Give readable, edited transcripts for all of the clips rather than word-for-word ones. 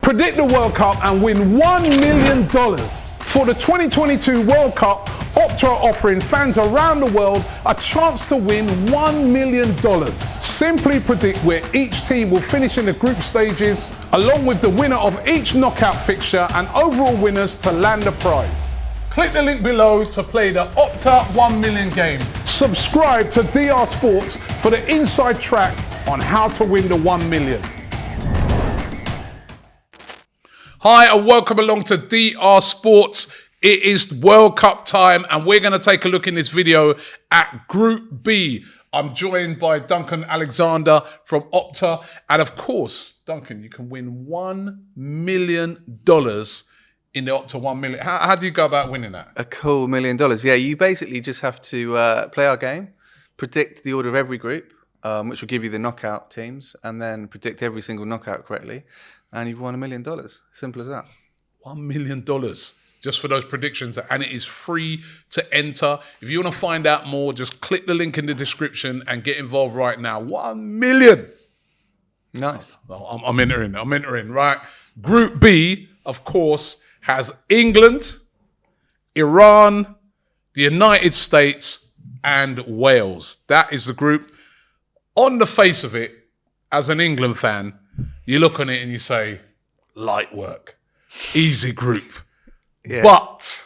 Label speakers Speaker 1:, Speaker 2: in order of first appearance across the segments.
Speaker 1: Predict the World Cup and win $1 million. For the 2022 World Cup, Opta are offering fans around the world a chance to win $1 million. Simply predict where each team will finish in the group stages, along with the winner of each knockout fixture and overall winners to land a prize. Click the link below to play the Opta 1 million game. Subscribe to DR Sports for the inside track on how to win the 1 million. Hi and welcome along to DR Sports. It is World Cup time and we're going to take a look in this video at Group B. I'm joined by Duncan Alexander from Opta. And of course, Duncan, you can win $1 million in the Opta 1 million. How do you go about winning that?
Speaker 2: A cool $1 million. Yeah, you basically just have to play our game, predict the order of every group, which will give you the knockout teams, and then predict every single knockout correctly. And you've won $1 million. Simple as that.
Speaker 1: $1 million just for those predictions. And it is free to enter. If you want to find out more, just click the link in the description and get involved right now. 1 million.
Speaker 2: Nice.
Speaker 1: I'm entering, right? Group B, of course, has England, Iran, the United States, and Wales. That is the group. On the face of it, as an England fan, you look on it and you say, light work, easy group. Yeah. But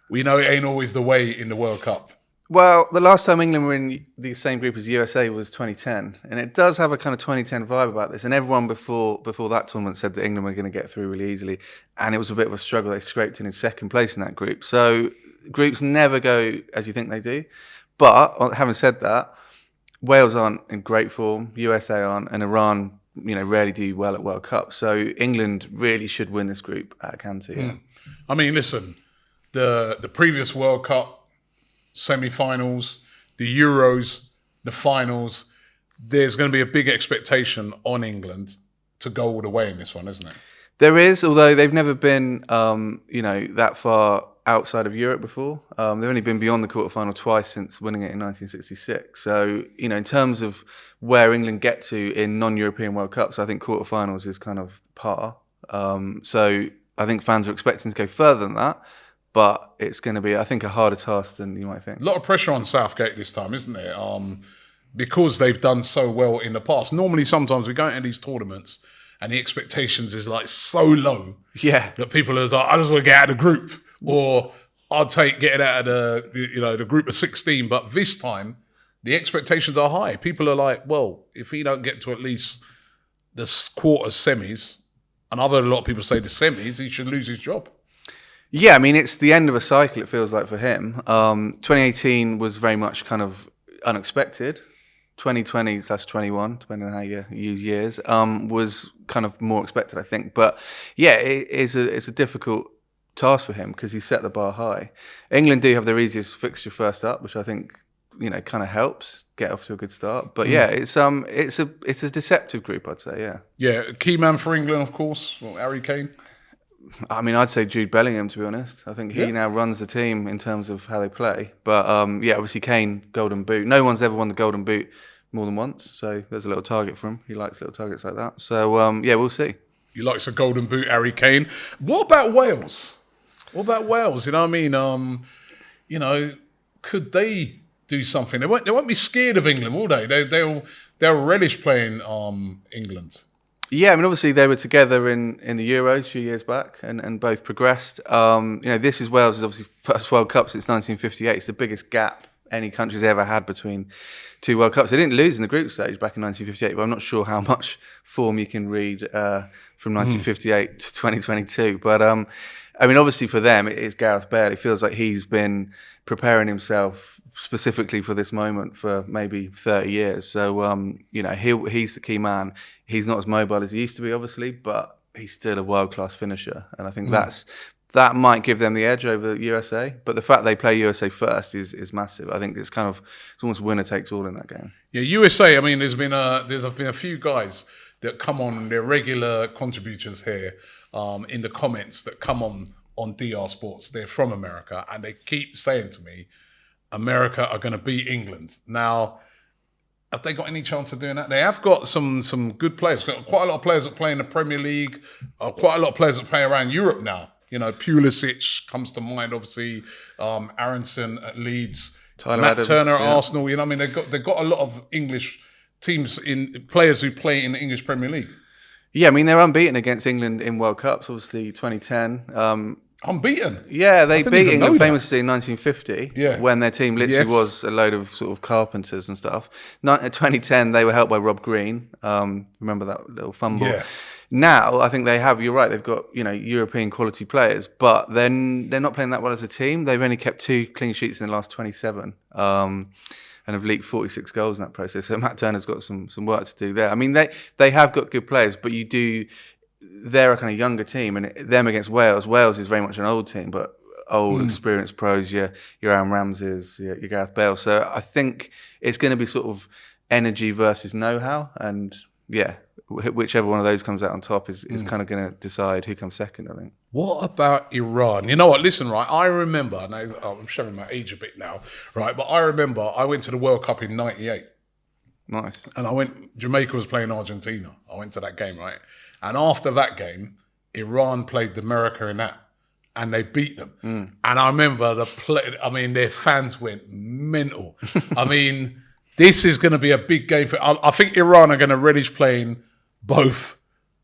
Speaker 1: we know it ain't always the way in the World Cup.
Speaker 2: Well, the last time England were in the same group as USA was 2010. And it does have a kind of 2010 vibe about this. And everyone before that tournament said that England were going to get through really easily. And it was a bit of a struggle. They scraped in second place in that group. So groups never go as you think they do. But having said that, Wales aren't in great form, USA aren't, and Iran, rarely do well at World Cup. So England really should win this group at Qatar. Yeah.
Speaker 1: I mean, listen, the previous World Cup semi-finals, the Euros, the finals, there's going to be a big expectation on England to go all the way in this one, isn't it?
Speaker 2: There is, although they've never been, that far outside of Europe before. They've only been beyond the quarterfinal twice since winning it in 1966. So, in terms of where England get to in non-European World Cups, I think quarterfinals is kind of par. So I think fans are expecting to go further than that, but it's going to be, I think, a harder task than you might think.
Speaker 1: A lot of pressure on Southgate this time, isn't there? Because they've done so well in the past. Normally, sometimes we go into these tournaments and the expectations is like so low, that people are like, I just want to get out of the group, or I'll take getting out of the group of 16. But this time, the expectations are high. People are like, well, if he don't get to at least the quarters, semis, and I've heard a lot of people say the semis, he should lose his job.
Speaker 2: Yeah, I mean, it's the end of a cycle, it feels like, for him. 2018 was very much kind of unexpected. 2020/21, depending on how you use years, was kind of more expected, I think. But yeah, it's a difficult task for him because he set the bar high. England do have their easiest fixture first up, which I think kind of helps get off to a good start. But yeah, it's a deceptive group, I'd say. Yeah.
Speaker 1: Yeah, key man for England, of course. Well, Harry Kane.
Speaker 2: I mean, I'd say Jude Bellingham, to be honest. I think he now runs the team in terms of how they play. But yeah, obviously Kane, Golden Boot. No one's ever won the Golden Boot more than once. So there's a little target for him. He likes little targets like that. So yeah, we'll see.
Speaker 1: He likes a Golden Boot, Harry Kane. What about Wales? What about Wales? You know what I mean? Could they do something? They won't be scared of England, will they? They'll relish playing England.
Speaker 2: Yeah, I mean, obviously they were together in the Euros a few years back and both progressed. This is Wales' obviously first World Cup since 1958. It's the biggest gap any country's ever had between two World Cups. They didn't lose in the group stage back in 1958, but I'm not sure how much form you can read from 1958 to 2022. But I mean, obviously for them, it is Gareth Bale. It feels like he's been preparing himself specifically for this moment for maybe 30 years. So, he's the key man. He's not as mobile as he used to be, obviously, but he's still a world-class finisher. And I think that might give them the edge over USA. But the fact they play USA first is massive. I think it's almost winner takes all in that game. Yeah,
Speaker 1: USA, I mean, there's been a few guys that come on, they're regular contributors here in the comments that come on DR Sports. They're from America, and they keep saying to me, America are going to beat England. Now, Have they got any chance of doing that? They have got some good players. Got quite a lot of players that play in the Premier League. Quite a lot of players that play around Europe now. You know, Pulisic comes to mind, obviously. Aronson at Leeds.
Speaker 2: Tyler
Speaker 1: Matt
Speaker 2: Adams,
Speaker 1: Turner at
Speaker 2: yeah.
Speaker 1: Arsenal. You know, I mean, they've got a lot of English teams players who play in the English Premier League.
Speaker 2: Yeah, I mean, they're unbeaten against England in World Cups, obviously 2010.
Speaker 1: Unbeaten.
Speaker 2: Yeah, they
Speaker 1: didn't
Speaker 2: beat
Speaker 1: even know
Speaker 2: England
Speaker 1: that.
Speaker 2: famously in 1950
Speaker 1: Yeah.
Speaker 2: when their team literally
Speaker 1: Yes.
Speaker 2: was a load of sort of carpenters and stuff. 2010, they were helped by Rob Green. Remember that little fumble?
Speaker 1: Yeah.
Speaker 2: Now, I think they have, you're right, they've got, you know, European quality players, but then they're not playing that well as a team. They've only kept 2 clean sheets in the last 27 and have leaked 46 goals in that process. So Matt Turner's got some work to do there. I mean, they have got good players, but they're a kind of younger team, and them against Wales. Wales is very much an old team, but old, experienced pros. Your Aaron Ramses, your Gareth Bale. So I think it's going to be sort of energy versus know-how, and yeah, whichever one of those comes out on top is kind of going to decide who comes second, I think.
Speaker 1: What about Iran? You know what? Listen, right. I remember, and I'm showing my age a bit now, right? But I remember I went to the World Cup in '98.
Speaker 2: Nice.
Speaker 1: And Jamaica was playing Argentina. I went to that game, right? And after that game, Iran played America in that, and they beat them. And I remember their fans went mental. I mean, this is going to be a big game for. I think Iran are going to relish playing both,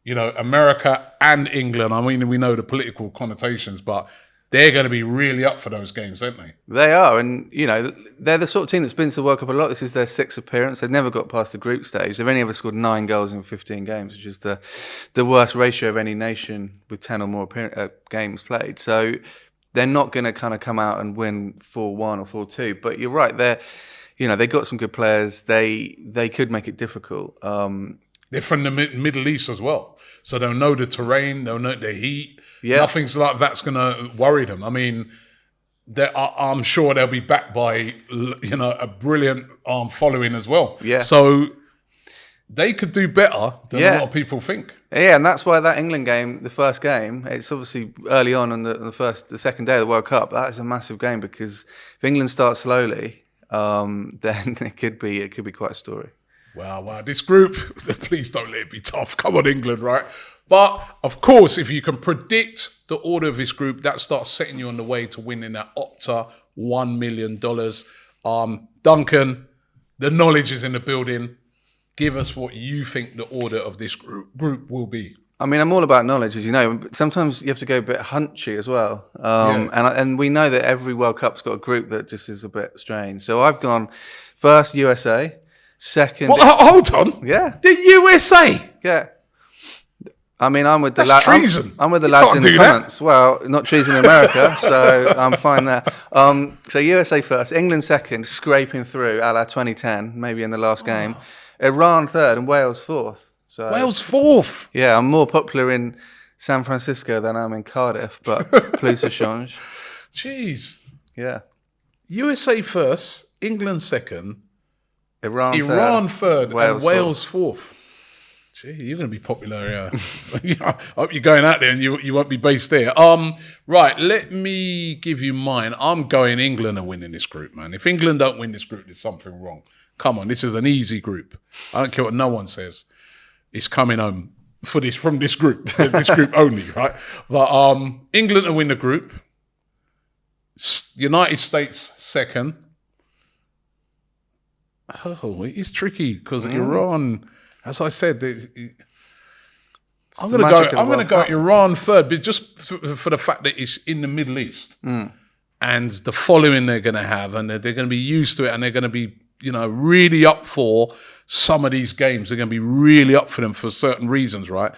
Speaker 1: you know, America and England. I mean, we know the political connotations, but they're going to be really up for those games, aren't they?
Speaker 2: They are, and you know, they're the sort of team that's been to the World Cup a lot. This is their 6th appearance. They've never got past the group stage. They've only ever scored 9 goals in 15 games, which is the worst ratio of any nation with 10 or more games played. So they're not going to kind of come out and win 4-1 or 4-2. But you're right, they've got some good players. They could make it difficult.
Speaker 1: They're from the Middle East as well, so they'll know the terrain, they'll know the heat.
Speaker 2: Yeah.
Speaker 1: Nothing's like that's going to worry them. I mean, I'm sure they'll be backed by, you know, a brilliant following as well.
Speaker 2: Yeah.
Speaker 1: So they could do better than a lot of people think.
Speaker 2: Yeah, and that's why that England game, the first game, it's obviously early on the second day of the World Cup. That is a massive game because if England starts slowly, then it could be quite a story.
Speaker 1: Wow. This group, please don't let it be tough. Come on, England, right? But, of course, if you can predict the order of this group, that starts setting you on the way to winning that Opta $1 million. Duncan, the knowledge is in the building. Give us what you think the order of this group will be.
Speaker 2: I mean, I'm all about knowledge, as you know, but sometimes you have to go a bit hunchy as well. And we know that every World Cup's got a group that just is a bit strange. So I've gone first USA, second...
Speaker 1: What? Hold on.
Speaker 2: Yeah.
Speaker 1: The USA?
Speaker 2: Yeah. I mean, I'm with the
Speaker 1: That's treason.
Speaker 2: I'm with the
Speaker 1: You
Speaker 2: lads
Speaker 1: can't
Speaker 2: in the
Speaker 1: do that.
Speaker 2: comments. Well, not treason in America, so I'm fine there. So USA first, England second, scraping through a la 2010, maybe in the last game. Iran third and Wales fourth. So
Speaker 1: Wales fourth.
Speaker 2: yeah, I'm more popular in San Francisco than I'm in Cardiff, but plus a change.
Speaker 1: Jeez.
Speaker 2: Yeah.
Speaker 1: USA first, England second,
Speaker 2: Iran
Speaker 1: third, and Wales fourth. Gee, you're going to be popular, yeah. I hope you're going out there and you won't be based there. Right, let me give you mine. I'm going England are winning this group, man. If England don't win this group, there's something wrong. Come on, this is an easy group. I don't care what no one says. It's coming home from this group, this group only, right? But England will win the group. United States second. Oh, it's tricky because Iran... As I said, I'm going to go Iran third, but just for the fact that it's in the Middle East and the following they're going to have, and they're going to be used to it, and they're going to be, you know, really up for some of these games. They're going to be really up for them for certain reasons, right?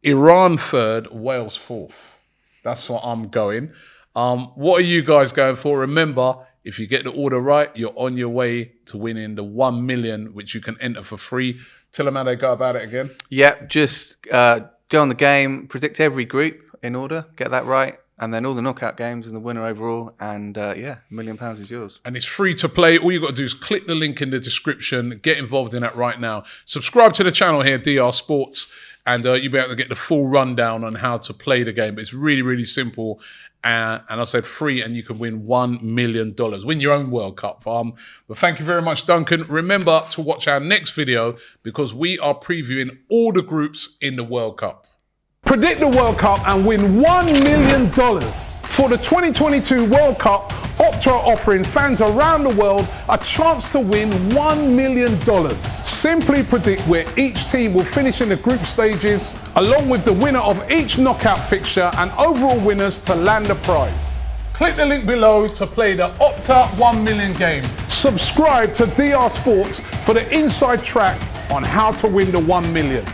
Speaker 1: Iran third, Wales fourth. That's what I'm going. What are you guys going for? Remember, if you get the order right, you're on your way to winning the 1 million, which you can enter for free. Tell them how they go about it again.
Speaker 2: Yeah, just go on the game, predict every group in order, get that right, and then all the knockout games and the winner overall, and £1 million is yours.
Speaker 1: And it's free to play. All you got to do is click the link in the description, get involved in that right now. Subscribe to the channel here, DR Sports, and you'll be able to get the full rundown on how to play the game. It's really, really simple. And I said free, and you can win $1 million. Win your own World Cup. But thank you very much, Duncan. Remember to watch our next video because we are previewing all the groups in the World Cup. Predict the World Cup and win $1 million. For the 2022 World Cup, Opta are offering fans around the world a chance to win $1 million. Simply predict where each team will finish in the group stages, along with the winner of each knockout fixture and overall winners to land the prize. Click the link below to play the Opta 1 million game. Subscribe to DR Sports for the inside track on how to win the 1 million.